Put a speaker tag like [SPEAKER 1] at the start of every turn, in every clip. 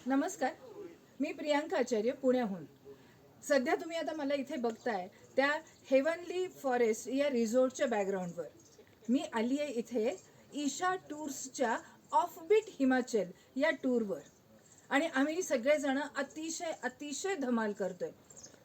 [SPEAKER 1] नमस्कार, मी प्रियांका आचार्य पुण्याहून. सध्या तुम्ही आता मला इथे बघताय त्या हेवनली फॉरेस्ट या रिसॉर्टच्या बॅकग्राऊंडवर. मी आली आहे इथे ईशा टूर्सच्या ऑफबीट हिमाचल या टूरवर आणि आम्ही सगळेजण अतिशय अतिशय धमाल करतोय.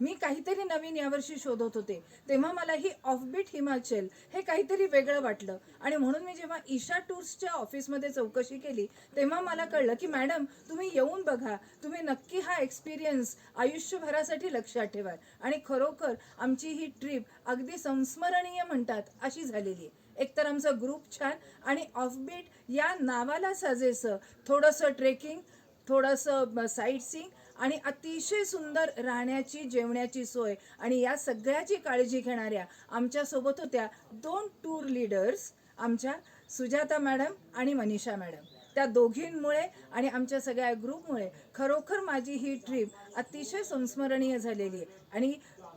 [SPEAKER 1] मी काहीतरी नवीन यावर्षी शोधत होते, तेव्हा मला ही ऑफबीट हिमाचल हे काहीतरी वेगळं वाटलं आणि म्हणून मी जेव्हा ईशा टूर्सच्या ऑफिसमध्ये चौकशी केली तेव्हा मला कळलं की मॅडम तुम्ही येऊन बघा, तुम्ही नक्की हा एक्सपिरियन्स आयुष्यभरासाठी लक्षात ठेवाल. आणि खरोखर आमची ही ट्रिप अगदी संस्मरणीय म्हणतात अशी झालेली आहे. एकतर आमचा ग्रुप छान आणि ऑफबीट या नावाला साजेसं थोडंसं ट्रेकिंग, थोडंसं साईट सीइंग आणि अतिशय सुंदर राहण्याची जेवण्याची सोय आणि या सगळ्याची काळजी घेणाऱ्या आमच्यासोबत होत्या 2 टूर लीडर्स, आमच्या सुजाता मॅडम आणि मनीषा मॅडम. त्या दोघींमुळे आणि आमच्या सगळ्या ग्रुपमुळे खरोखर माझी ही ट्रिप अतिशय संस्मरणीय झालेली आहे. आणि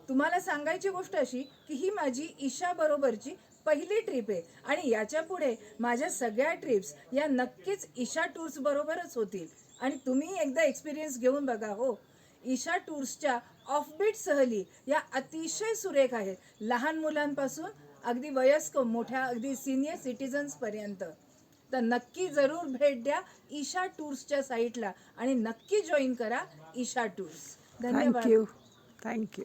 [SPEAKER 1] तुम्हाला सांगायची गोष्ट अशी की ही माझी ईशा बरोबरची पहिली ट्रिप आहे आणि याच्या पुढे माझ्या सगळ्या ट्रिप्स या नक्कीच ईशा टूर्स बरोबरच होतील. आणि तुम्ही एकदा एक्सपिरियन्स घेऊन बघा हो. ईशा टूर्सच्या ऑफबीट सहली या अतिशय सुरेख आहेत, लहान मुलांपासून अगदी वयस्क मोठ्या अगदी सिनियर सिटीजन्सपर्यंत. तर नक्की जरूर भेट द्या ईशा टूर्सच्या साईटला आणि नक्की जॉईन करा ईशा टूर्स. धन्यवाद.
[SPEAKER 2] थँक्यू.